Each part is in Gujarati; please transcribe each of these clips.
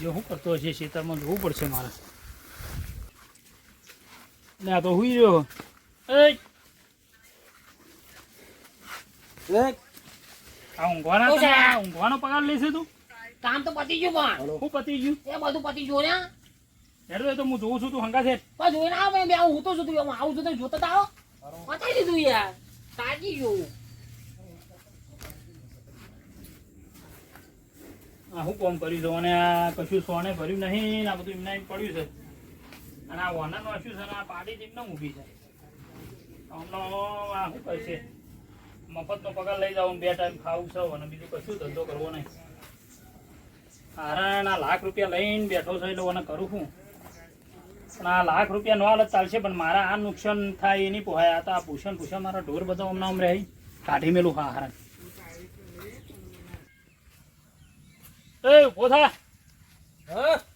જો હું કરતો હશે ખેતરમાં જોવું પડશે મારે. ને આ તો હુઈ રહ્યો. આ ઊંઘવાનો પગાર લેશે તું? કામ તો પતી ગયું પણ શું પતી ગયું? એ બધું પતી ગયું ને. હેડો તો હું જોઉં છું તું હંગા છે. બસ જોઈને આવ બે હું તો છું તું આવું છું તો જોતા તો આવો. પતાઈ દીધું યાર. તાજી ગયું. હું કોમ કર્યું છે અને આ કશું સોને ભર્યું નહીં ને આ બધું એમને એમ પડ્યું છે. અને આ વાના નું શું છે ને આ પાડી જેમને ઊભી છે. હમણાં આ શું કરશે? મફતનો પગાર લઈ જાવ, 2 ટાઈમ ખાવું છે અને બીજું કશું ધંધો કરવો નહીં. કારણ આ લાખ રૂપિયા લઈને બેઠો છે એટલે મને કરું છું. પણ આ લાખ રૂપિયા નો હાલત ચાલશે પણ મારા આ નુકસાન થાય એની પોહાય. આ તો આ ભૂષણ મારા ઢોર બધા હમણાં આમ રહી કાઢી મેલું. હા હારા એ ઉભો થા.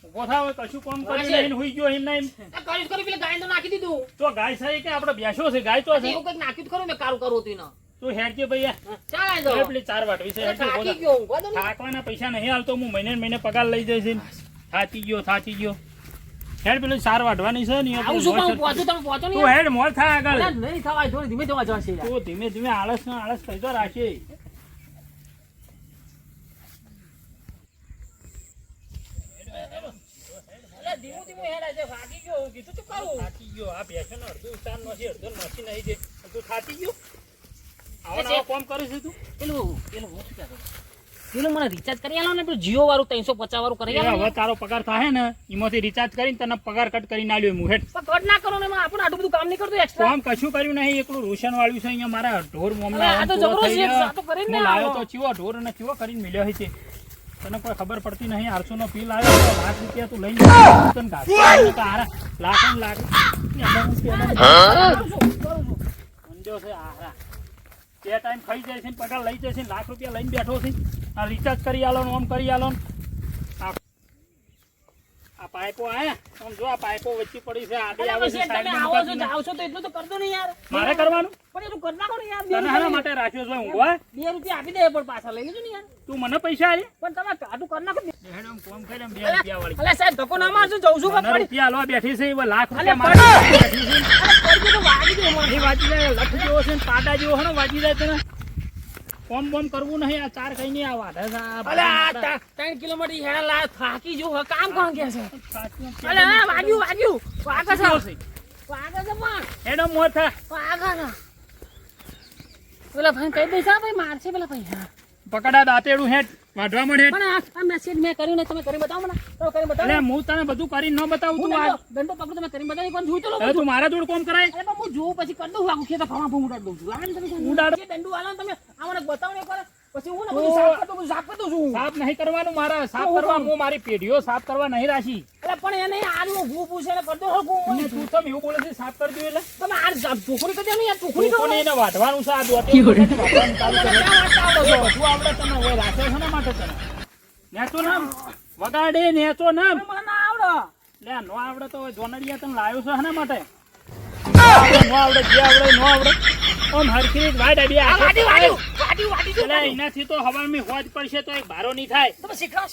ઉભો થા. હવે કશું કામ કર્યું નહીં, હુઈ ગયો એમ નહીં. કરી પેલા ગાય તો નાખી દીધું. તો ગાય છે કે આપણે બેસો છે? ગાય તો છે. એવું કંઈક નાખ્યું ખરું મેં કારું કરું હતું. તું હેડ કે ભૈયા ચાલ જો પેલી 4 વાટવી છે. થાકી ગયો હું બધું. થાકવાના પૈસા નહીં હાલતો. હું મહિને પગાર લઈ જઈશ. થાકી ગયો. હેડ પેલું 4 વાટવાની છે ને. આવું શું કહું? પહોંચું તમે પહોંચો તું હેડ મોર થા આગળ. નહીં થવાય, થોડી ધીમે જવા જશે. તું ધીમે આળસ કઈ તો રાખે. ધીમું હેડા છે. થાકી ગયો હું કીધું તું કરું. થાકી ગયો. આ બેસો ને અડધું ઉતાર નથી, અડધો નથી નહીં છે. તું થાકી ગયો. આવો કોમ કરે છે તું? પેલું મને રિચાર્જ કરી આલો ને. પેલું જીઓ વાળું 350 વાળું કરી આલો. હવે તારો પગાર થાય ને એમાંથી રિચાર્જ કરીને તને પગાર કટ કરીને આલ્યો. હું હેડ કટ ના કરો ને. આપણે આટલું બધું કામ નહીં કરતું એક્સ્ટ્રા. કામ કશું કર્યું નહીં. એકલું રોશન વાળ્યું છે અહીંયા મારા ઢોર મોમના. આ તો જબરો છે. આ તો કરીને લાવ્યો તો ચીવો ઢોર અને ચીવો કરીને મિલ્યો છે. તને કોઈ ખબર પડતી નહીં. 800 નો બિલ આવ્યો. લાખ રૂપિયા તું લઈ તને ઘાસ લાખ સમજો છે. હારા 2 ટાઈમ ખાઈ જાય છે, પગાર લઈ જાય છે, લાખ રૂપિયા લઈને બેઠો છે. આ રિચાર્જ કરી આલો, આમ કરી આલો. આ પાઇપો આયા આમ જો. આ પાઇપો વચ્ચે પડી છે. આડી આવે છે. તમે આવો છો જાવ છો તો એટલું તો કરતો નહીં યાર. મારે કરવાનું પણ એટલું કર નાખો ને યાર. તને હાના માટે રાખ્યો છે? ઊંઘવા 2 રૂપિયા આપી દે પણ પાછા લઈ લેજો ને યાર. તું મને પૈસા આલે પણ તમે આટલું કર નાખો. હેડમ કોમ કરે 2 રૂપિયા વાળી. અલે સાહેબ ધક્કો ના મારજો. જઉં છું કે રૂપિયા આલવા બેઠી છે. એ લાખ અલે રૂપિયા પડી. બેઠી છે. તો વાગી દે મને. વાજી જાય. લઠ જેવો છે ને પાટા જેવો છે ને. વાજી જાય તને. કોમ બોમ કરવું નહીં. આ 4 કઈ નહીં. આ વાઢે છે. અલે આ 3 કિલોમીટર હેડા લા થાકી જો. કામ કોણ કે છે? અલે વાગ્યું વાગે છે. પણ હેડમ મોર થા. વાગે છે. પેલા ભાઈ કઈ દઈશ ભાઈ મારશે પેલા ભાઈ. પકડા દાંતેડું હેડ વાઢવા મળે. પણ આ મેસેજ મેં કર્યું ને તમે કરી બતાવો મને. તો કરી બતાવો. અલે હું તને બધું કરીને ન બતાવું. તું આ દંડો પકડો તમે કરી બતાવી પણ જોઈ તો લો. અરે તું મારા જોડ કોમ કરાય. અરે હું જોઉં પછી કરી દઉં. આખું ખેતર ફાવા ફૂમ ઉડાડ દઉં છું. લાગે તમે ઉડાડ. જે દંડુ આલો તમે આ મને બતાવો ને કરે પછી હું ને બધું સાફ કરતો છું. સાફ નહીં કરવાનું. મારા સાફ કરવા હું મારી પેઢીઓ સાફ કરવા નહીં રાખી. અરે પણ એને આનું ભૂ પૂછે ને કરતો હો. તું તો એવું બોલે છે સાફ કરી દઉં એટલે તમે આ ટોકરી કરી દો ને યાર. ટોકરી તો કોને એને વાઢવાનું છે. આ દોતે વાઢવાનું ચાલુ કરે. બધું આવડે તને હોય રાખે છે ને માટે તને. નેચો નામ વગાડે નેચો નામ. મને ના આવડે. લે નો આવડે તો જોનડિયા તને લાવ્યો છે હના માટે. નો આવડે જે આવડે નો આવડે. ઓમ હરખી વાડ અડિયા વાડી એટલે એનાથી તો હવામાં હોજ પડશે તો એક ભારો નહીં થાય. તમે શીખડાવો.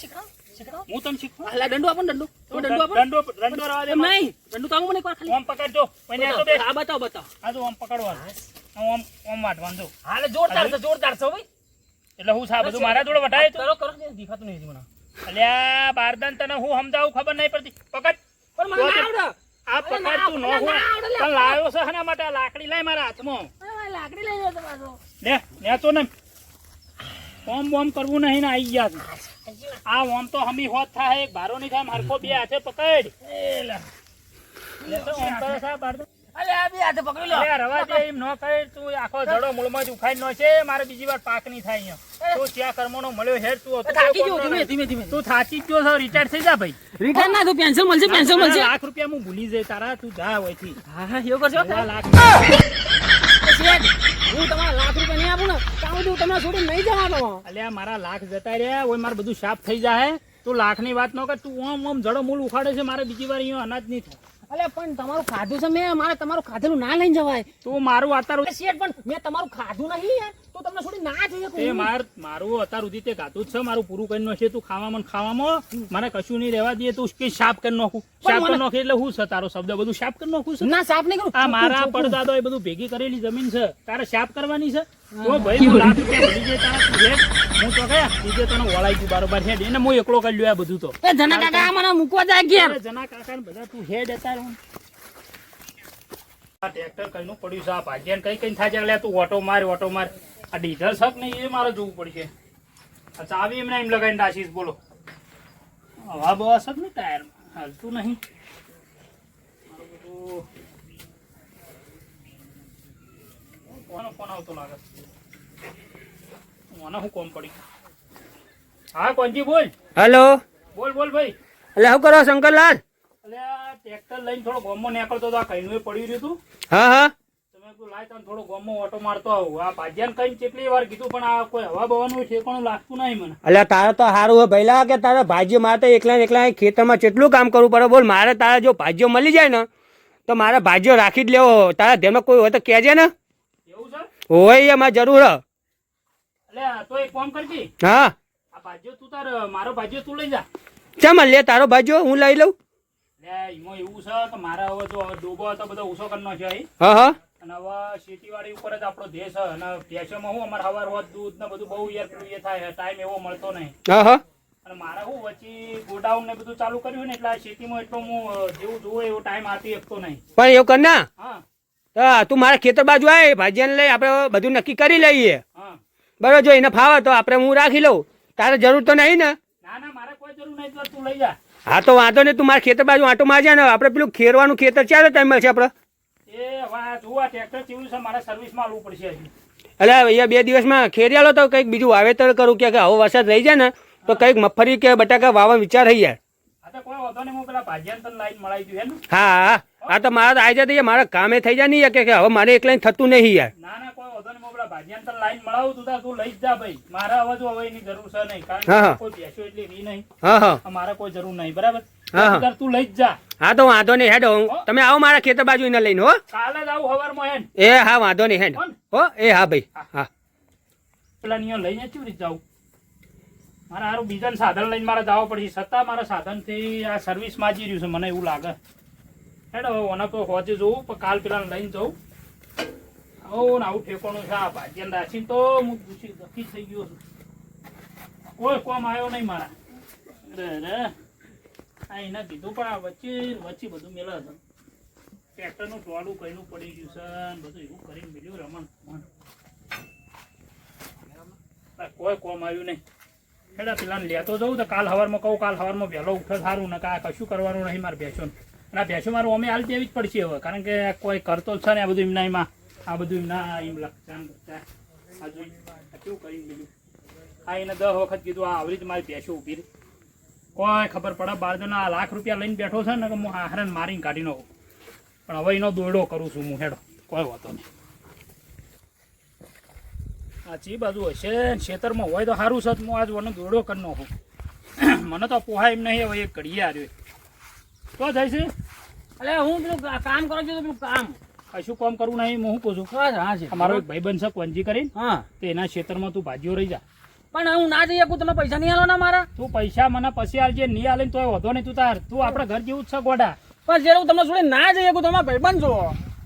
હું તને શીખવું. હાલા દંડો આપો દંડો. તમે દંડો આપો. દંડો રવા દે. નહીં દંડો તો આવું મને એકવાર ખાલી. ઓમ પકડજો. પછી આ તો બે આ બતાવો. આ તો ઓમ પકડવાનું. ઓમ વાટવાનું જો. હાલે જોરદાર છે ભાઈ. એટલે હું સા બધું મારા જોડે વટાય તો. કરો દેખાતું નહીં મને. અલ્યા બારદાન તને હું સમજાવું ખબર નહીં પડતી. પકડ. પણ મને ના આવડે. આ પકડ તું નો હોય. પણ લાવ્યો છે હના માટે. લાકડી લાય મારા હાથમાં. લાકડી લઈ જાવ તમારો. લે નેચો ને. ઓમ બોમ કરવું નહીં ને આઈ ગયા. આ ઓમ તો હમી હોત થાય. એક ભારો નહીં થાય. હરખો 2 હાથે પકડ. ઓમ કરે છે બારદાન. અલે આ બે હાથે પકડી લો. અરે રવા દે. એમ ન કરે. તું આખો જડો મૂળમાં જ ઉખાઈ નો છે. મારે બીજી વાર પાક નહીં થાય અહીંયા. તું ત્યાં કર્મોનો મળ્યો હેડ. તું થાકી ગયો. ધીમે તું થાકી ગયો છો. રિટાયર થઈ જા ભાઈ. રિટર્ન ના તો પેન્શન મળશે. લાખ રૂપિયા હું ભૂલી જાય તારા. તું જા હોયથી. હા એવું કરશો. લાખ હું તમારા લાખ રૂપિયા નહીં આપું ને ત્યાં સુધી તમને છોડી નહીં જવાનો. અલ્યા મારા લાખ જતા રહ્યા હોય. મારે બધું સાફ થઈ જાય. તું લાખ ની વાત ન કર. તું ઓમ જડો મૂળ ઉખાડે છે. મારે બીજી વાર અહીંયા અનાજ નહીં થાય. અલે પણ તમારું ખાધું છે મેં મારે તમારું ખાધેલું ના લઈને જવાય તું મારું અત્યાર અરે શેઠ પણ મેં તમારું ખાધું નહીં યાર તો તમને છોડી ના જઈએ તે મારું અત્યાર સુધી તે ગાતું જ છે મારું પૂરું કરી નાખે તું ખાવામાં મને કશું નહીં રહેવા દે તું કે સાફ કરી નાખું સાફ કરી નાખે એટલે હું છે તારો શબ્દ બધું સાફ કરી નાખું છે ના સાફ નહીં કરું આ મારા પડદાદો એ બધું ભેગી કરેલી જમીન છે તારે સાફ કરવાની છે તો ભાઈ તું લાખ રૂપિયા ભરી જાય તારા તું હેડ હું તો ગયા બીજે તને વળાઈ ગયું બારોબાર હેડ એને હું એકલો કરી લ્યો આ બધું તો એ જના કાકા મને મૂકવા જાય ઘેર અરે જના કાકા ને બધા તું હેડ અત્યારે આ ટ્રેક્ટર કઈનું પડ્યું છે આ ભાજ્યાને કઈ થાય છે એટલે તું ઓટો માર આ ડીઝલ શક નહીં એ મારે જોવું પડશે આ ચાવી એમને એમ લગાવીને ડાશીશ બોલો હવા બવા શક ને ટાયર હાલતું નહીં ફોન આવતો લાગે મને શું કોમ પડી હા કોણજી બોલ હેલો બોલ ભાઈ એટલે શું કરો શંકરલાલ? એટલે આ ટ્રેક્ટર લઈને થોડો ગોમમાં નીકળતો હતો આ કઈનું પડી રહ્યું હતું હા તમે તું લાય તને થોડો ગોમમાં ઓટો મારતો આવું આ ભાજ્યાને કઈ કેટલી વાર કીધું પણ આ કોઈ હવા બવાનું ઠેકાણું લાગતું નહીં મને એટલે તારે તો સારું હોય ભઈલા કે તારે ભાજીઓ મારે તો એકલા ખેતરમાં કેટલું કામ કરવું પડે બોલ. મારે તારે જો ભાજીઓ મળી જાય ને તો મારે ભાજીઓ રાખી જ લેવો. તારા ધ્યાનમાં કોઈ હોય તો કહેજે ને. એવું છે હોય એમાં જરૂર હ. એટલે તો એક કામ કરજી હા આ ભાજ્યો તું તાર મારો ભાજ્યો તું લઈ જા ચાલ લે તારો ભાજીઓ હું લઈ લઉં. એટલે એમાં એવું છે કે મારા હવે જો ડોબો હતો બધો ઓછો કરી નાખ્યો અહીં હા અને હવે ખેતીવાડી ઉપર જ આપણો દેશ છે અને ભેંસોમાં હું અમારે હવાર હોત દૂધ ને બધું બહુ યાર પેલું એ થાય ટાઈમ એવો મળતો નહીં હા અને મારે શું વચ્ચે ગોડાઉન ને બધું ચાલુ કર્યું ને એટલે આ ખેતીમાં એટલો હું જેવું જોવું એવો ટાઈમ આપી શકતો નહીં પણ એવું કર ના હા તું મારા ખેતર બાજુ આય ભાજીયાને લઈ આપણે બધું નક્કી કરી લઈએ. હા બરાબર જો એને ફાવે તો આપણે હું રાખી લઉં. તારે જરૂર તો નહીં ને? ના મારે કોઈ જરૂર નહીં તો તું લઈ જા હા તો વાંધો નહીં. તું મારા ખેતર બાજુ આંટો મારજે ને. આપણે પેલું ખેરવાનું ખેતર ચાલે ટાઈમ મળશે આપણે. એ હવે જોવા ટ્રેક્ટર કેવું છે મારે સર્વિસમાં આલવું પડશે હજી એટલે અહીંયા 2 દિવસમાં ખેરિયાલો તો કંઈક બીજું વાવેતર કરું કે હવે વરસાદ રહી જાય ને તો કંઈક મગફળી કે બટાકા વાવવાનો વિચાર થઈ જાય. હા તો કોઈ વાંધો નહીં હું પેલા ભાજ્યાને તને લાઈન મળાઈ દઉં હે ને હા તો મારા તો આવી જાય મારા કામે થઈ જાય નહીં કે હવે મારે એકલાઈને થતું નહીં યાર. ના કોઈ વાંધો નહીં હું પેલા ભાજ્યાને તને લાઈન મળાવું તું લઈ જ જા ભાઈ મારે હવે જો હવે એની જરૂર છે નહીં કારણ કે કોઈ બેસો એટલી રી નહીં હા મારે કોઈ જરૂર નહીં બરાબર હા તું લઈ જ જા હા તો વાંધો નહીં હેડ તમે આવો મારા ખેતર બાજુ એને લઈને હો. કાલે જ આવું હવારમાં હેડ એ હા વાંધો નહીં હેડ હો. એ હા ભાઈ હા પેલા નિયમ લઈને કેવી રીતે જાઉં મારે સારું બીજા સાધન લઈને મારે જવું પડશે છતાં મારા સાધનથી આ સર્વિસ માજી રહ્યું છે મને એવું લાગે હેડ ઓને તો હોજે જોવું પણ કાલ પેલા લઈને જવું આવું ને આવું ઠેકોણું છે આ ભાજ્યાને રાખીને તો હું પૂછી દખી થઈ ગયો છું કોઈ કોમ આવ્યો નહીં મારા અરે આ એને કીધું પણ આ વચ્ચે બધું મેળે છે ટ્રેક્ટરનું ટોળું કઈનું પડી ગયું છે ને બધું એવું કરીને મળ્યું રમણ કોઈ કોમ આવ્યું નહીં હેડા પેલા લેતો જવું તો કાલ હવારમાં કહું કાલ હવારમાં વહેલો ઉઠે સારું ને આ કશું કરવાનું નહીં મારે ભેંસોને અને આ ભેંસો મારું અમે હાલ દેવી જ પડશે હવે કારણ કે કોઈ કરતો જ છે ને આ બધું એમના એમાં આ બધું એમના એમ લખતા આ જોઈ કેવું કરીને બીજું આ એને 10 વખત કીધું આ આવરી જ મારી ભેંસો ઊભી રહી કોઈ ખબર પડે બારજોના આ લાખ રૂપિયા લઈને બેઠો છે ને કે હું આહરણ મારીને કાઢી નાખું પણ હવે એનો દોડો કરું છું હું હેડો કોઈ વાતો નહીં આ ચી બાજુ હશે ખેતરમાં હોય તો સારું છે હું આજ મને દોડો કરી નાખું મને તો પોહાય એમ નહીં હવે એક ઘડીએ આવ્યો તો જાય છે અલે હું પેલું કામ કરું છું પેલું કામ કશું કામ કરવું નહીં હું પૂછું હા છે અમારો એક ભાઈબંધ છે કોંજી કરીને હા તો એના ખેતરમાં તું ભાજીઓ રહી જા પણ હું ના જઈએ તમે પૈસા નહીં આલો ના મારા તું પૈસા મને પછી આલજે નહીં આલે તો વધો નહીં તું આપણા ઘર જેવું જ છે ગોડા પણ જ્યારે હું તમને જોડે ના જઈએ તમે ભાઈબંધ છો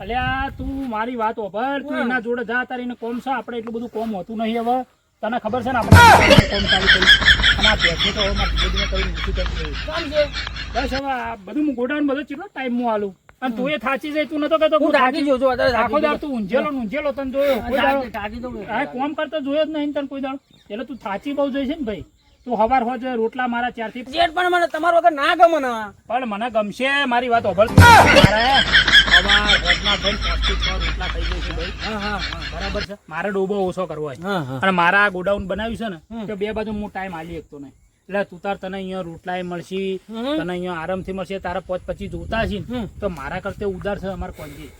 અલ્યા તું મારી વાત ઓભર તું એના જોડે જા તારી એને કોમ છે આપણે એટલું બધું કોમ હોતું નહીં હવે તને ખબર છે ને આપણે કોમ ચાલુ કરી અને આ ભેંસો તો હવે મારે ધીમે ધીમે કરીને ઊંચી કરતી કામ છે બસ હવે આ બધું હું ગોડાઉન બધો કેટલો ટાઈમ હું આલું અને તું એ થાચી જાય તું નતો કહેતો હું ઢાકી જોજો આખો દાડ તું ઊંઝેલો તને જોયો કોઈ દાડો ઢાકી દઉં આ કોમ કરતો જોયો જ નહીં તને કોઈ દાડો એટલે તું થાચી બહુ જોઈ છે ને ભાઈ તું હવાર હોજ રોટલા મારા 4 થી જેઠ પણ મને તમારો વગર ના ગમે ને પણ મને ગમશે મારી વાત ઓભર હવાર હોજના થઈને 5 થી 6 રોટલા થઈ જાય છે ભાઈ હા બરાબર છે મારે ડોબો ઓછો કરવો હોય અને મારા ગોડાઉન બનાવ્યું છે ને તો બે બાજુ હું ટાઈમ આલી શકતો નહીં એટલે તું તાર તને અહીંયા રોટલા મળશે તને અહીંયા આરામથી મળશે તારા 5-25 જોતા છે તો મારા કરતે ઉધાર છે અમારે કોંજી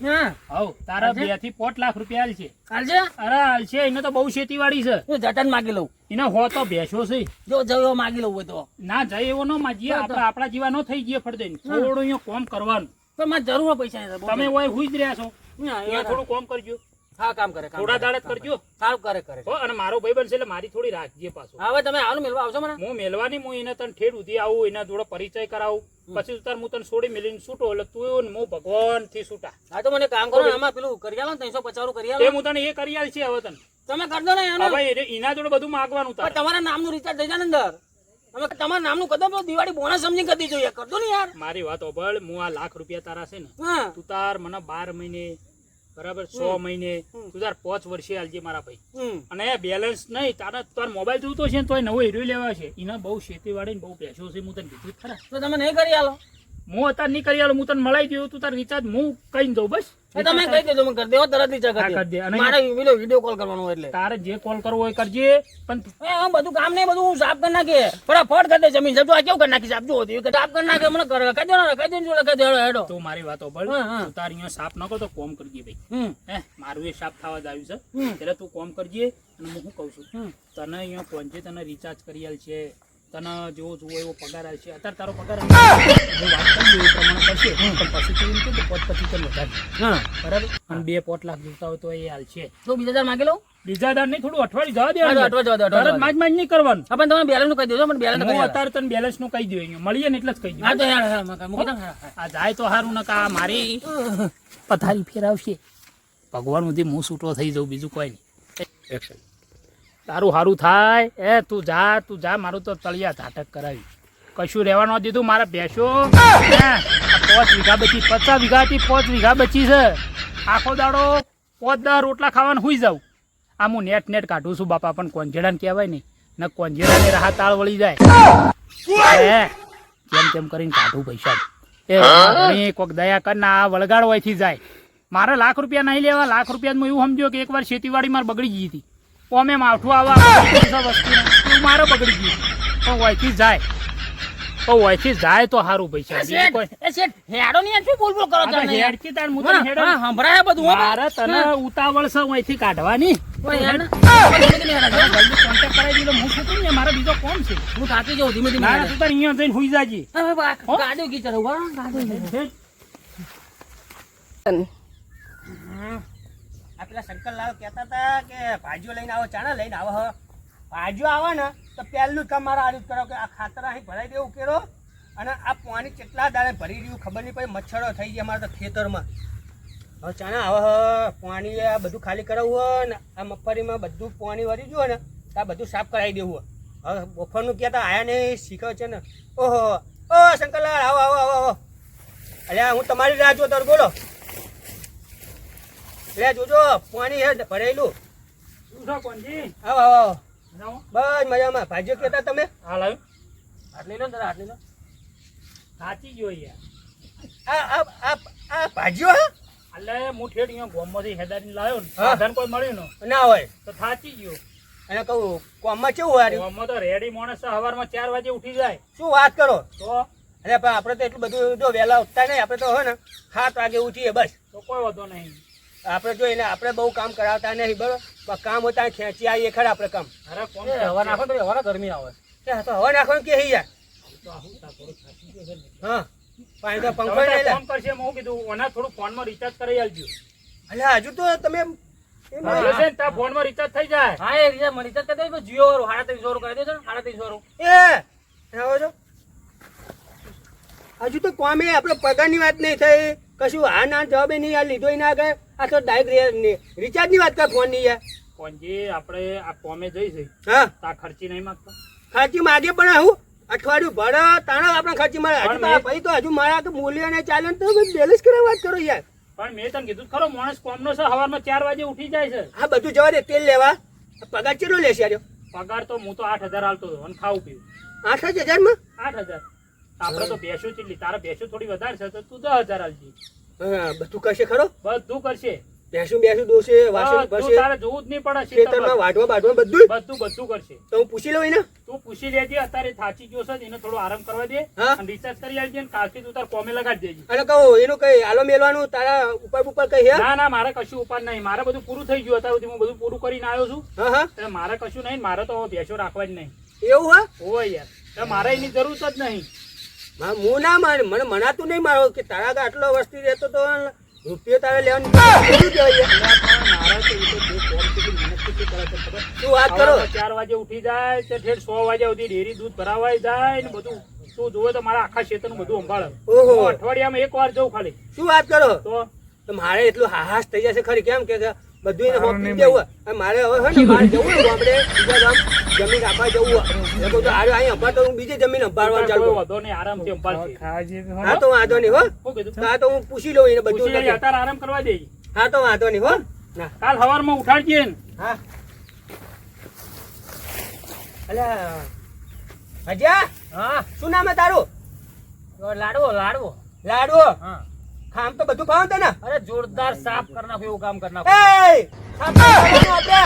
હવ તારા 2 થી 5 લાખ રૂપિયા આલશે હાલશે અરે હાલશે એને તો બહુ ખેતીવાડી છે હું જટન માગી લઉં એને હો તો ભેંસો છે જો જયો માગી લઉં હોય તો ના જાય એવો ન માજીએ આપણે આપણા જીવા ન થઈ ગયે ફળ દઈને થોડું અહીંયા કોમ કરવાનું પણ મારે જરૂર હોય પૈસા તમે ઓય હુઈ જ રહ્યા છો અહીંયા થોડું કોમ કરજો હા કામ કરે થોડા દાડત કરજો સારું કરે કરે હો અને મારો ભાઈબંધ છે એટલે મારી થોડી રાખજે પાછો હવે તમે હાલ મેળવા આવશો મને હું મેલવાની હું એને તને ઠેડ ઉધી આવું એના જોડે પરિચય કરાવું પછી તાર હું તને છોડી મેલીને છૂટો એટલે તું હું ભગવાન થી છૂટા હા તો મને કામ કરો ને આમાં પેલું કરી આલો ને 350 કરી એ આલો હું તને એ કરી આલ છે હવે તને તમે કરી દો ને એનો હવે એના જોડે બધું માંગવાનું તાર પણ તમારા નામનું રિચાર્જ થઈ જાય ને અંદર તમે તમારા નામનું કદો પેલું દિવાળી બોનસ સમજી કરી જોઈએ કર દો ને યાર મારી વાત ઓબળ હું આ લાખ રૂપિયા તારા છે ને હા તું તાર મને 12 મહિને બરાબર 100 મહિને તું તાર 5 વર્ષે આલજે મારા ભાઈ અને બેલેન્સ નહીં તાર મોબાઈલ જોતો છે ને તોય નવો હીરો લેવા છે એના બહુ ખેતીવાડી ને બહુ પૈસો છે હું તને કીધું જ ખરા તો તમે નહીં કરી આલો હું અત્યારે નહીં કરી આલું હું તને મળાઈ દઉં તું તાર રિચાર્જ હું કઈ દઉં બસ તમે કહી દેજો મને કરી દેવો તરત રિચાર્જ હા, કરી કરી દે. દે અને મારે વિડિયો કોલ કરવાનો હોય એટલે તારે જે કોલ કરવો હોય કરજે પણ આમ બધું કામ નહીં બધું હું સાફ કરી નાખીએ ફટાફટ કરી દે જમીન સાફ જો આ કેવું કરી નાખી સાફ જો સાફ કરી નાખે મને કરે કહી દો ને કહી દો જોડે કહી દો હેડો તું મારી વાત ઓબળ હા, હા. તું તાર અહીંયા સાફ ન કર તો કોમ કરજે ભાઈ હે મારું એ સાફ થવા જ આવ્યું છે હમ. એટલે તું કોમ કરજે અને હું શું કહું છું હમ. તને અહીંયા પહોંચે તને રિચાર્જ કરી આલ છે તને જેવો જોવો એવો પગાર આલ છે અત્યારે તારો પગાર હું વાત કરી દઉં એ પ્રમાણે કરશે પણ પછી તું એમ કે પોત પછી તને વધારે હા બરાબર અને 2 લાખ જોતા હોય તો એ હાલ છે તો બીજા હજાર માંગી લો બીજા દાર નહીં થોડું અઠવાડિયું જવા હા, દે તો અઠવાડિયું જવા દે, તરત માજ નહીં કરવાનું હા પણ તમે બેલેન્સ નું કહી દેજો મને બેલેન્સ હું કરી આલો. અત્યારે તને બેલેન્સ નું કહી દઉં અહીંયા મળીએ ને એટલે જ કહી હા દઉં તો યાર મૂકી દો ને, હા, હા. આ જાય તો સારું નકા મારી પથારી ફેરવશે ભગવાન સુધી હું છૂટો થઈ જાઉં બીજું કોઈ નહીં એક્શન તારું સારું થાય એ તું જા મારું તો તળિયા ઝાટક કરાવી કશું રહેવા ન દીધું મારા ભેંસો 5 વીઘા બચી 50 વીઘાથી 5 વીઘા બચી છે આખો દાડો 5-10 રોટલા ખાવાનું હુઈ જાઉં આ હું નેટ કાઢું છું બાપા પણ કોંજેડાને કહેવાય નહીં ને કોંજેડાને રાહ તાળ વળી જાય જેમ તેમ કરીને કાઢું પૈસા એ કોઈક દયા કરીને આ વળગાડ હોયથી જાય મારે લાખ રૂપિયા નહીં લેવા લાખ રૂપિયા એવું સમજો કે એકવાર ખેતીવાડી મારે બગડી ગઈ હતી અમે માઠું આવવા વસ્તુ મારે બગડી ગયું પણ હોયથી જાય તો સારું પૈસા એ બીજું શેઠ, કોઈ એ શેઠ, હેડો ની યાર, શું બોલ બોલ કરો આ તો તમે યાર? હેડકી તાર હું તને હેડો. હા, સંભળાય બધું હો. મારે તને ઉતાવળ છે અહીંથી કાઢવાની ઓય યાર ને. ધીમે ધીમે હેડો, જો. જલ્દી કોન્ટેક્ટ કરાવી દીધો હું શું કરું ને મારે બીજો કોમ છે હું થાકી જાઉં, ધીમે ધીમે ના હેડો. તું તાર અહીંયા જઈને હુઈ જાજે હવે ગાડીઓ કી ચલાવું, હા, ગાડીઓ. આ પેલા શંકરલાલ કહેતા હતા કે ભાજીઓ લઈને આવો ચાણા લઈને આવો હવે ભાજીઓ આવે ને તો પહેલું જ કામ મારા આડું કરો કે આ ખાતર અહીં ભરાઈ દેવું ઉકેરો અને આ પાણી કેટલા દાડે ભરી રહ્યું ખબર નહીં પછી મચ્છરો થઈ ગયા મારા તો ખેતરમાં હવે ચાણા આવે પાણી આ બધું ખાલી કરાવવું હોય ને આ મગફળીમાં બધું પાણી વળી ગયું ને તો આ બધું સાફ કરાવી દેવું હોય હવે બપોરનું કહેતા આયા ને શીખવે છે ને ઓહો ઓ શંકરલાલ આવો આવો આવો આવો અલ્યા હું તમારી રાહ જોતો હતો, બોલો લે જોજો પાણી હે ભરેલું શું છે કોણજી આવો આવો આવો જાઓ બસ મજામાં ભાજીઓ કહેતા તમે હાલ આવ્યું આટલી લો ને જરા, આટલી લો. સાચી ગયો યાર આ આ આ આ ભાજીઓ હે એટલે હું ઠેઠ અહીંયા ગોમમાંથી હેદારીને લાવ્યો ને હા. સાધન કોઈ મળ્યું ને ના હોય તો થાચી ગયો અને કહું કોમમાં કેવું હોય હાર્યું? ગોમમાં તો રેડી માણસ છે, સવારમાં 4 વાગે ઉઠી જાય શું વાત કરો તો અરે પણ આપણે તો એટલું બધું જો વહેલા ઉઠતા નહીં, આપણે તો હોય ને 7 વાગે ઉઠીએ બસ. તો કોઈ વાંધો નહીં આપણે જો એને આપણે બહુ કામ કરાવતા નહીં બરોબર પણ કામ હોતા ખેંચી આવીએ ખરા આપણે કામ અરે કોમ એ હવા નાખો તો હવા ગરમી આવે. કે આ તો હવા નાખવાનું કે યાર તો આવું તા થોડું થાચી ગયો છે ને. હા પાણી તો પંખો હવે નહીં તાર લે. ફોન કરશે મેં હું કીધું ઓના થોડું ફોનમાં રિચાર્જ કરી આલજો અલ્યા હજુ તો તમે એમ એટલે છે ને તાર ફોનમાં રિચાર્જ થઈ જાય હા એ રીઝા મળી કરી દે જીઓ વાળું 350 કરી દેજો ને 350. એ આવો છો હજુ તો કોમે આપણે પગારની વાત નહીં થઈ કશું હા ના જવાબે નહીં આ લીધો ના ગયે આ તો ડાયરેક્ટ રિચાર્જની વાત કર ફોન નહીં યાર કોણજી આપણે આ કોમે જઈશું હા તા ખર્ચી નહીં માંગતા ખર્ચી માગે પણ હું અઠવાડિયું ભરે તાણે આપણે ખર્ચી મારે હજુ પણ મેં- ભાઈ તો હજુ મારા તો મૂલ્ય ને ચાલે ને તો બેલેન્સ કરવા વાત કરો યાર પણ મેં તને કીધું તો ખરો માણસ કોમનો છે સવારમાં 4 વાગે ઉઠી જાય છે આ બધું જવા દે તેલ લેવા પગાર કેટલો લેશે યાર પગાર તો હું તો 8,000 આલતો હતો અને ખાવું પીવું 8,000 માં 8,000 આપણે તો ભેંસો ચીટલી તારા ભેંસો થોડી વધારે છે તો તું 10,000 આલજી હા બધું કરશે ખરો બધું કરશે બેસું દોશે વાસણ બધું કરશે તારે જોવું જ નહીં પડે ખેતરમાં ખેતરમાં. વાઢવા બાઢવા બધું બધું કરશે તો હું પૂછી લઉં ને તું પૂછી લેજે અત્યારે થાચી ગયો છે એને થોડો આરામ કરવા દે હા. અને રિચાર્જ કરી આવજે અને કાલથી તું તાર કોમે લગાડી દેજે અને કહું એનું કઈ આલો મેલવાનું તારા ઉપર કઈ હે ના મારે કશું ઉપાડ નહીં મારે બધું પૂરું થઈ ગયું અત્યાર સુધી હું બધું પૂરું કરીને આવ્યો છું હા હા એટલે મારે કશું નહીં મારે તો ભેંસો રાખવા જ નહીં એવું હા હોય યાર એટલે મારે એની જરૂર જ નહીં હું ના માને મને મનાતું નહીં મારો કે તારા આગળ આટલો વસ્તી રહેતો તો રૂપિયો તારે લેવાની શું કહેવાય? મારા તો એ તો બે કોમ સુધી મહેનત કેટલી કરે છે ખબર? શું વાત કરો? 4 વાગે ઉઠી જાય તે ઠેઠ 100 વાગ્યા સુધી ડેરી દૂધ ભરાવાય જાય ને બધું તું જોવે તો મારા આખા ક્ષેત્રનું બધું સંભાળે. ઓહો. હું અઠવાડિયામાં 1 વાર જઉં ખાલી. શું વાત કરો? તો મારે એટલું હાહાસ થઈ જશે ખરી કેમ કે બધું એને હોપી દેવું અને મારે હવે હોય ને બહાર જવું ને ગામડે બીજા ગામ જમીન આપવા જવું હોય એટલે કહું તો અહીં અંભાર તો હું બીજી જમીન અંભારવાનું ચાલુ કરું. વધો નહીં, આરામથી સંભાળશે. હા તો વાંધો નહીં હો. શું કીધું? હા તો હું પૂછી લઉં એને બધું પૂછી લઈએ, અત્યારે આરામ કરવા દે. હા તો વાંધો નહીં હો. ના કાલ સવારમાં ઉઠાડજે ને. હા અલ્યા હજા હા શું નામ હે તારું? લાડવો લાડવો લાડવો. હા ખામ તો બધું ખાવ તને? અરે જોરદાર સાફ કરી નાખ્યું એવું કામ કરી નાખ્યું. એ સાફ કરવાનું આપણે.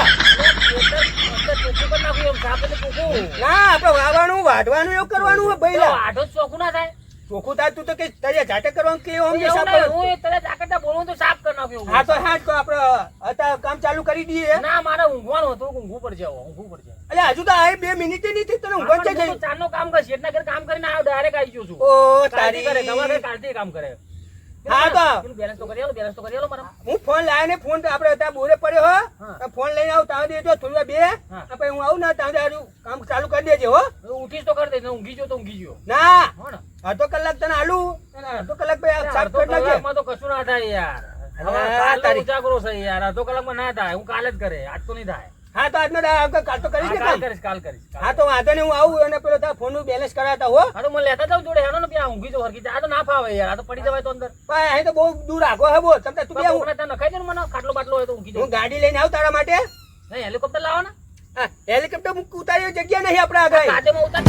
ચોખ્ખું કરી નાખ્યું એમ સાફ એટલે ચોખ્ખું. ના આપણે વાવવાનું વાઢવાનું એવું કરવાનું હોય ભઈલા. આઠો જ ચોખ્ખું ના થાય. ચોખ્ખું થાય તું તો કે તારે જાતે કરવાનું કે ઓમ એવું સાફ નહીં, કરવાનું. હું એ તરત આકડતા બોલું તો સાફ કરી નાખ્યું. હા તો હા તો આપણે અત્યારે કામ ચાલુ કરી દઈએ. ના મારે ઊંઘવાનું હતું, ઊંઘવું પડશે હવે, ઊંઘવું પડશે. એટલે હજુ તો આ 2 મિનિટ નહીં થઈ તને ઊંઘ જ થઈ. ચારનું કામ કરશે એટલા ઘર કામ કરીને આવ્યો ડાયરેક્ટ આવી ગયો છું. ઓ કાલથી કરે તારી તમારે કાલથી કામ કરે. હા તો પેલું બેલેન્સ તો કરી આલો, બેલેન્સ તો કરી આલો મારા. હું ફોન લાવ્યો ને ફોન તો આપણે ત્યાં બોરે પડ્યો હો. હા. ફોન લઈને આવું ત્યાં દેજો થોડી વાર બે હા. પછી હું આવું ને ત્યાં કામ ચાલુ કરી દેજે હો. ઉઠીશ તો કરી દે, ઊંઘી ગયો તો ઊંઘી ગયો. ના હો ને? અડધો કલાક તને આલું અને અડધો કલાક ભાઈ આ સાફ અડધો કરી નાખજે. કલાકમાં તો કશું ના થાય યાર. હવે અરે કાલનો તારી- ઉજાગરો છે યાર, અડધો કલાકમાં ના થાય. હું કાલે જ કરે, આજ તો નહીં થાય. હા તો આજનો કાલ તો કરી દે હા, કામ. કાલ કરીશ, કાલ કરીશ. હા તો વાંધો નહીં હું આવું અને પેલો તારા ફોન નું બેલેન્સ કરાવતા હો. હા તો મને લેતા જાવ જોડે હેડો ને ત્યાં ઊંઘી તો હરખી. આ તો ના ફાવે યાર, આ તો પડી જવાય તો અંદર. ભાઈ અહીં તો બહુ દૂર રાખો હે બોલ તમે તું બે હું કોકને ત્યાં નખાઈ દે ને મને, ખાટલો બાટલો હોય તો ઊંઘી જાઉં. ગાડી લઈને આવું તારા માટે. નહીં, હેલિકોપ્ટર લાવો ને. હા, હેલિકોપ્ટર ઉતારી જગ્યા નહીં આપડા આગળ. કાચેમાં ઉતાર.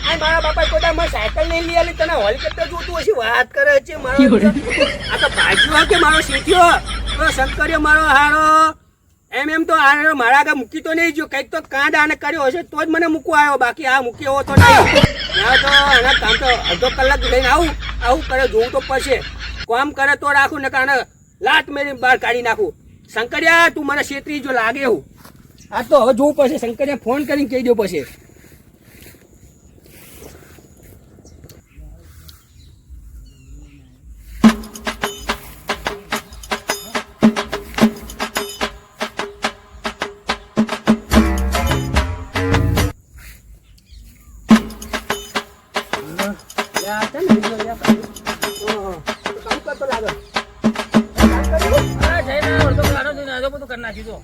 આ મારા બાપા કોઈ મારે સાયકલ નહીં લઈ આલી તને હેલિકોપ્ટર જોતું હશે વાત કરે છે મારો. આ તો ભાજ્યો કે મારો શીખ્યો મારો શંકર્યો મારો હારો એમ તો આ મારા આગળ મૂકી તો નહીં જો કંઈક તો કાંડ આને કર્યો હશે તો જ મને મૂકવા આવ્યો બાકી આ મૂકી એવો તો નહીં. ના તો આના કામ તો અડધો કલાક લઈને આવું કરે જોવું તો પડશે. કામ કરે તો રાખું ને કારણે લાત મેરી બહાર કાઢી નાખું. શંકરિયા તું મને છેતરી જો લાગે એવું. આ તો હવે જોવું પડશે શંકરિયા ફોન કરીને કહી દો પછી. અરે જઈને અડધો કલાકનો થઈને આ બધું કરી નાખ્યું જો.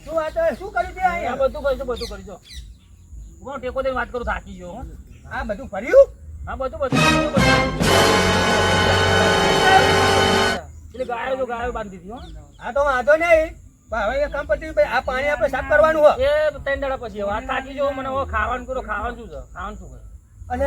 શું કર્યું તે આ અહીંયા? બધું કરીશું, બધું કરીશું. હું ટેકો દઈને વાત કરું, થાકી ગયો હો. આ બધું ફર્યું? હા બધું એટલે ગાયો જો ગાયો બાંધી દીધી હો. આ તો વાંધો નહીં પણ હવે એ કામ પતી ગયું. ભાઈ આ પાણી આપણે સાફ કરવાનું હોય. એ 3 દાડા પછી હવે આ થાકી ગયો મને. હવે ખાવાનું કરો, ખાવાનું શું છે, ખાવાનું શું છે? અને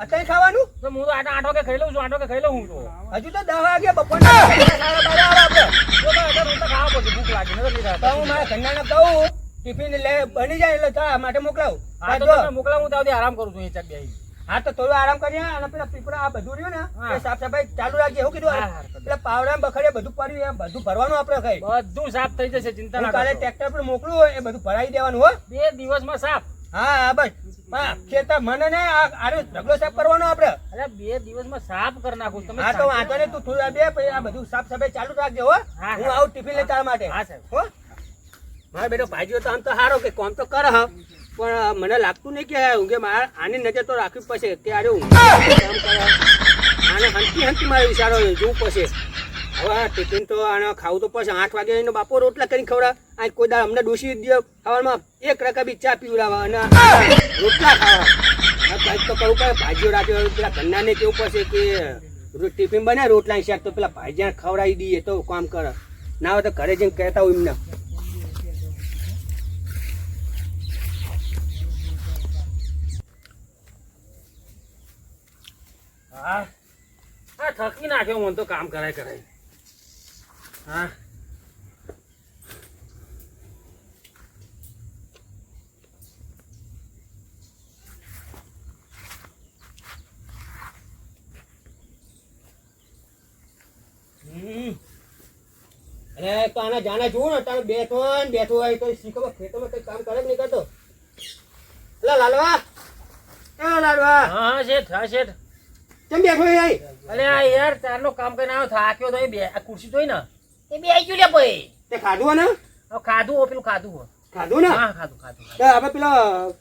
અત્યારે ખાવાનું તો હું તો આઠ વાગે ખાઈ લઉં છું, 8 વાગે ખાઈ લઉં હું તો. હજુ તો 10 વાગે બપોરના 12 આપણે. જો તો અત્યારે હું તો ખાવા પડશે, ભૂખ લાગી નથી તો રહેતા. હું મારા ઘરનાને કહું ટિફિન લે બની જાય એટલે ચા માટે મોકલાવું. હા તો તમે મોકલાવું, હું ત્યાં સુધી આરામ કરું છું એ ચાક બેહી. હા તો થોડું આરામ કરીએ અને પેલા પીપળા આ બધું રહ્યું ને હા. એ સાફ સફાઈ ચાલુ રાખજે. શું કીધું હા, હા. પેલા પાવડા બખડે બધું પડ્યું એમ બધું ભરવાનું આપણે કઈ. બધું સાફ થઈ જશે, ચિંતા હું ના કાલે કરશો. ટ્રેક્ટર પર મોકલું હોય એ બધું ભરાઈ દેવાનું હો. 2 દિવસમાં સાફ. હા હા બસ હા ખેતર મને ને આ ઢગલો સાફ કરવાનો આપણે. અરે 2 દિવસમાં સાફ કરી નાખું તમે. હા તો વાંધો નહીં તું થોડા બે પછી આ બધું સાફ સફાઈ ચાલુ રાખજે હો. હા, હું હા. આવું ટિફિન લઈ તારા માટે હા સાહેબ. હો. મારો બેટો ભાઈઓ તો આમ તો સારો કે કામ તો કરે હ પણ મને લાગતું નહીં કે ઊંઘે મારે આની નજર તો રાખવી પડશે કે આરે ઊંઘ કામ કરે આને હંતી મારે વિચારો જોવું પડશે. હવે ટિફિન તો આને ખાવું તો પડશે. 8 વાગે એનો બાપો રોટલા કરીને ખવડાવ. આ કોઈ દાળ અમને ડોસી દે ખાવામાં 1 રકાબી ચા પીવડાવવા અને રોટલા ખાવા કંઈક તો કરવું પડે. ભાજીઓ રાખ્યો પેલા ઘરનાને કેવું પડશે કે ટિફિન બને રોટલા શાક તો પેલા ભાઈજાને ખવડાવી દઈએ તો કામ કરે. ના હોય તો ઘરે જઈને કહેતા હોય એમને. હા હા થકી નાખ્યો મને તો કામ કરાય. હા અરે તો આના જાણે જોવું ને તારે બેઠો હોય તો શીખો ખેતરમાં કઈ કામ કરે જ નહીં કરતો. એટલે લાલવા એ લાડવા હા હા શેઠ હા શેઠ કેમ બેઠો અહીં? અલે આ યાર તારનો કામ કરીને આવ્યો થાક્યો તો એ બે આ ખુરશી જોઈ ને એ બે આવી ગયું લે ભાઈ તે ખાધું ને? હવે ખાધું હો, પેલું ખાધું હો. ખાધું ને? હા ખાધું ખાધું તો આપણે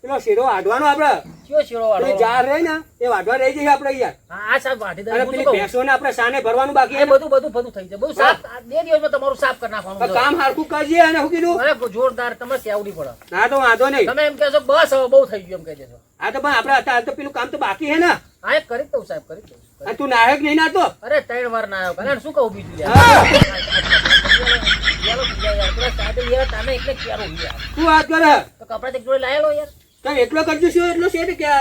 પેલો શેરો વાઢવાનો આપણે કયો શેરો વાળો પેલી જાર રહી ને એ વાઢવા રહી જઈએ આપણે યાર. હા આ સાહેબ વાટી દે અને હું પેલી શું કહું? ભેંસોને આપણે સાને ભરવાનું બાકી એ બધું બધું બધું થઈ જાય બધું સાફ આ 2 દિવસમાં તમારું સાફ કરી નાખવાનું પણ છે. કામ હારખું કરજે અને શું કીધું? અરે જોરદાર તમે કેવડી પડે ના તો વાંધો નહીં. તમે એમ કહેશો બસ હવે બહુ થઈ ગયું એમ કહી દેશો. આ તો પણ આપણે અત્યારે તો પેલું કામ તો બાકી હે ને. હા એ કરી જ દઉં સાહેબ કરી જ દઉં. અને તું નાયક નહીં નાતો? અરે 3 વાર ના આવ્યો કારણ શું કહું બીજું યાર હા. યાર બીજા યાર પેલા સાહેબ યાર તમે એટલે ક્યારો યાર શું વાત કરે? તો કપડા એક જોડે લાયેલો યાર તમે એકલો કરજો છું એટલો છે કે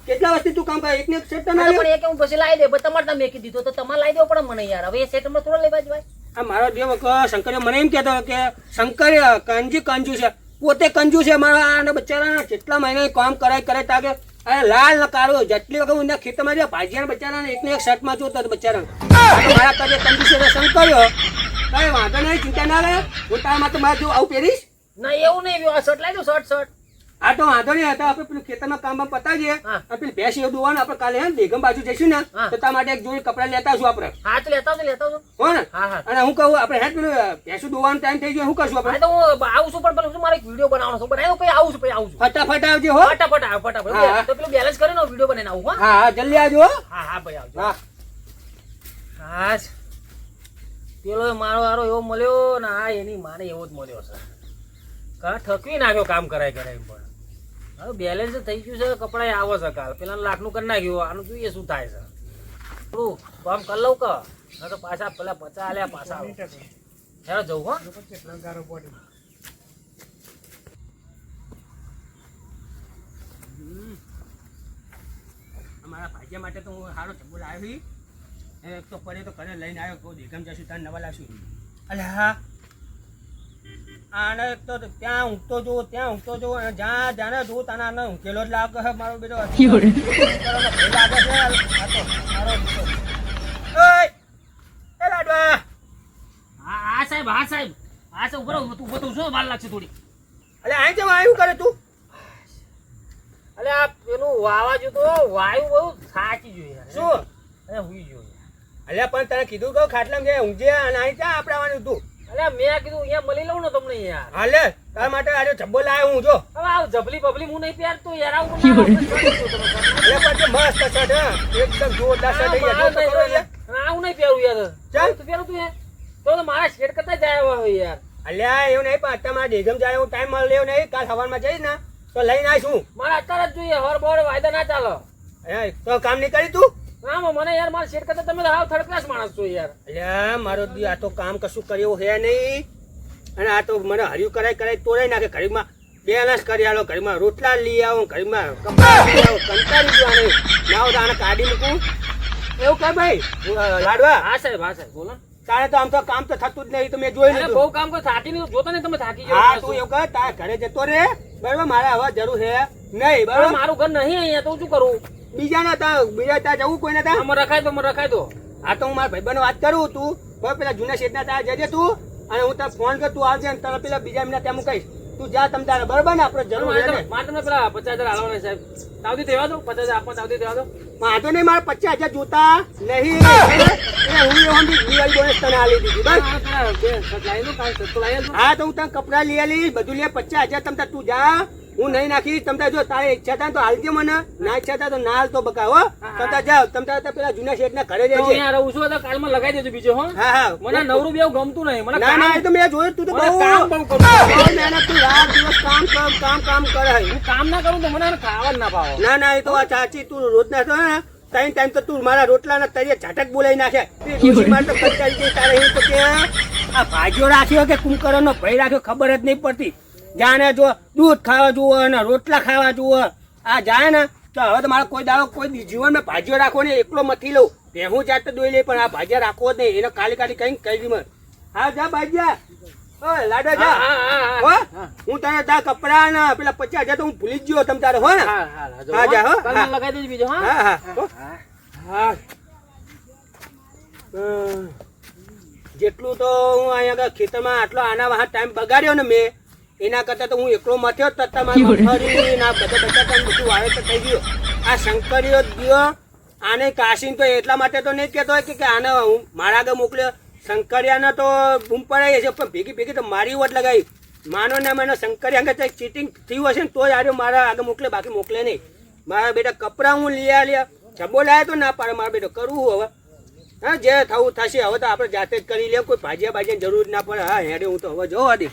કેટલા વર્ષથી તું કામ કરે? એકને એક સેટ તો ના હા, તો લ્યો? પણ એ કે હું પછી લાવી દે પણ તમારે તમે મેકી દીધો તો તમારે લાવી દેવો પડે મને યાર હવે એ સેટમાં થોડો લેવા જવાય. આ મારો દેવ શંકર મને એમ કહેતો કે શંકર કંજુ છે, પોતે કંજુ છે. મારા આના બચ્ચાના કેટલા મહિના કામ કરાય તાકે અરે લાલ ન કાઢો જેટલી વખત હું ખેતરમાં જ્યાં ભાજીયાના બચ્ચાના એકને એક શર્ટમાં જોતો બચ્ચાના મારા કરે કંજુ છે શંકર્યો કઈ વાંધો નહીં, ચિંતા ના લે. હું તારા માટે મારે જો આવું પહેરીશ ના એવું નહીં આ શર્ટ લાવી દો શર્ટ આ તો વાંધો નહીં. હતા આપણે પેલું ખેતરમાં કામ પતાવીએ હા. અને પેલી ભેંસ એવું દોવાનું આપણે કાલે હે ને બેગમ બાજુ જઈશું ને હા. તો તારા માટે એક જોડી કપડા લેતા આવશું આપણે, હા તો લેતા આવજો હો ને? હા હા અને હું કહું આપણે હે પેલું ભેંસું દોવાનો ટાઈમ થઈ ગયો શું કરશું આપણે? હા તો હું આવું છું પણ પેલું શું મારે એક વિડીયો બનાવવાનો છે બનાવ્યો પછી આવું છું ફટાફટ આવજો હો. ફટાફટ આવો ફટાફટ હા. તો પેલું બેલેન્સ કરીને વિડીયો બનાવીને આવું હા હા હા જલ્દી આવજો હો. હા હા ભાઈ આવજો હા હા પેલો મારો વારો એવો મળ્યો ને આ એની માને એવો જ મળ્યો છે કા થકવી નાખ્યો કામ કરાય પણ હવે બેલેન્સ થઈ ગયું છે કપડા આવે છે કાલ પેલા લાખનું કરી નાખ્યું આનું જોઈએ શું થાય છે થોડું કામ કરી લઉં કે ના તો પાછા પેલા 50 આલ્યા પાછા આવે હેરો જવું હો અમારા ભાગ્યા માટે તો હું સારો ચબ્બો લાવ્યો છું. એક તો પડે તો ઘરે લઈને આવ્યો કહું દેગમ જશું ત્યાં નવા લાવશું. અલે હા આને એક તો ત્યાં ઊંઘતો જોવો અને જ્યાં જાણે જોવું ત્યાં આને ઊંઘેલો જ લાગે છે મારો બેટો. લાગે છે આ તો મારો બેટો. ઓય એ લાડવા હા સાહેબ ઉભો રહો તું ઉભો તો શું વાર લાગશે થોડી અલે અહીં જવા આવ્યું કરે તું? અલે આ પેલું વાવાજોડું તો વાયુ બહુ થાકી ગયું યાર શું? અરે હુઈ ગયો યાર અલ્યા પણ તને કીધું કહું ખાટલામાં જે ઊંઘજે અને અહીં ક્યાં આપણે આવવાનું તું? અરે મેં કીધું અહીંયા મળી લઉં ને તમને યાર હાલે તારા માટે આજે ચબ્બો લાવ્યો હું જો. હવે આવ જબલી બબલી હું નહીં પહેરતો યાર આવું ના અલે પણ મસ્ત શર્ટ હા એકદમ જોરદાર શર્ટ હે યાર. જો તો ખરો યાર. આવું નહીં પહેરું યાર ચાલ. તું પહેરું તું યાર તો મારા શેડ કરતા જાય હવે યાર અલ્યા એવું નહીં પણ અત્યારે મારા ડેગમ જાય હું ટાઈમ મળ્યો નહીં. કાલ સવારમાં જઈશ ને તો લઈને આવીશું. મારે અત્યારે જ જોઈએ હર બોર વાયદા ના ચાલો હે તો કામ નહીં કરી તું? ના મને યાર મારા શેડ કરતા તમે તો હાવ થર્ડ ક્લાસ માણસ છો યાર અલ્યા મારો દી આ તો કામ કશું કર્યું હે નહીં અને આ તો મને હર્યું કરાય તોડાઈ નાખે. ઘડીમાં બેલેન્સ કરી આલો, ઘડીમાં રોટલા લઈ આવો, ઘડીમાં કપડા લઈ આવો. કંટાળી ગયો આને. ના હોય તો આને કાઢી મૂકું એવું કર ભાઈ લાડવા. હા સાહેબ બોલો તારે તો આમ તો કામ તો થતું જ નહીં તો મેં જોઈ અરે લીધું. બહુ કામ કોઈ થાકી નહીં જોતા નહીં તમે થાકી હા જાવ તું એવું કર તારા ઘરે જતો રે બરાબર. મારે હવે જરૂર છે નહીં હવે બરાબર. મારું ઘર નહીં અહીંયા તો હું શું કરું બીજા ત્યાં જવું કોઈ ને ત્યાં. આમાં રખાય દો હા તો હું મારા ભાઈબંધને વાત કરું તું બરાબર. પેલા જૂના શેઠના ત્યાં જજે તું અને હું તને ફોન કર તું આવજે અને તને પેલા બીજા એમના ત્યાં હું કહીશ તું જા તમ તારે બરાબર ને આપણે જરૂર છે ને. મારે તમને પેલા 50,000 હાલવાના સાહેબ તાવથી દેવા દો 50,000 આપવા તાવથી દેવા દો વાંધો નહીં મારે 50,000 જોતા નહીં. હું એવું દિવાળી બોનસ તને આલી દીધી બસ. હા તો હું તને કપડા લઈ આલીશ બધું લે 50,000 તમ તાર તું જા હું નહીં નાખીશ. તમ તાર જો તારે ઈચ્છા થાય તો હાલજે મને, ના ઈચ્છા થાય તો ના હાલતો બકા હો. તમ તાર જાઓ તમ તાર પેલા જૂના શેઠના ઘરે જજે. અહીંયા રહું છું તો કાલમાં લગાવી દેજો બીજો હો હા હા મને નવરું બેવ ગમતું નહીં મને ના ના એ તો મેં જોયું તું તો મને બહુ કામ બહુ કરું બહુ મહેનત તું રાત દિવસ કામ કરે છે. હું કામ ના કરું તો મને ખાવા જ ના ભાવો ના ના એ તો વાત સાચી. તું રોજ ના તો ને ટાઈમ તો તું મારા રોટલા ના તરીકે ઝાટક બોલાવી નાખે. તે ડોશી માર તો કંટાળી ગઈ તારે એ તો કે આ ભાજીઓ રાખ્યો કે કુંકરો નો ભય રાખ્યો ખબર જ નહીં પડતી. જાણે જો દૂધ ખાવા જુઓ અને રોટલા ખાવા જુઓ આ જાય ને તો હવે તો મારે કોઈ દાડો કોઈ જીવનમાં ભાજીઓ રાખવો ને એકલો મથી લઉં તે હું જાત તો દોઈ લે પણ આ ભાજીયા રાખવો જ નહીં. એને કાલી કઈ કહી દી. હા જા ભાજીયા ઓય લાડો જા હો. હું તને તા કપડા ને પેલા 50,000 તો હું ભૂલી જ ગયો તમ તારે હો ને. હા જા હો કાલમાં લગાવી દેજો બીજો હા હા હા જેટલું તો હું અહીંયા ખેતરમાં આટલો આના વાહ ટાઈમ બગાડ્યો ને મેં એના કરતા તો હું એકલો મથ્યો તત્તા મારી મગફળી ના બધા બધું વાવેતર થઈ ગયું. આ શંકરીઓ ગયો આને કાશીને તો એટલા માટે તો નહીં કહેતો હોય કે આને હું મારા આગળ મોકલ્યો. શંકરિયાને તો બૂમ પડાઈ છે પણ ભેગી ભેગી તો મારી વોટ લગાવી. માનો ને માનો શંકરિયા આગળ ચીટિંગ થયું હશે ને તો જ આર્યો મારા આગળ મોકલે, બાકી મોકલે નહીં. મારા બેટા કપડા હું લ્યા છબો લાયા તો ના પાડે. મારા બેટો કરવું હવે હા જે થવું થશે. હવે તો આપણે જાતે જ કરી લે, કોઈ ભાજ્યા જરૂર ના પડે. હા હેડે હું તો હવે જોવા દે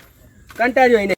કંટાળ્યો એને.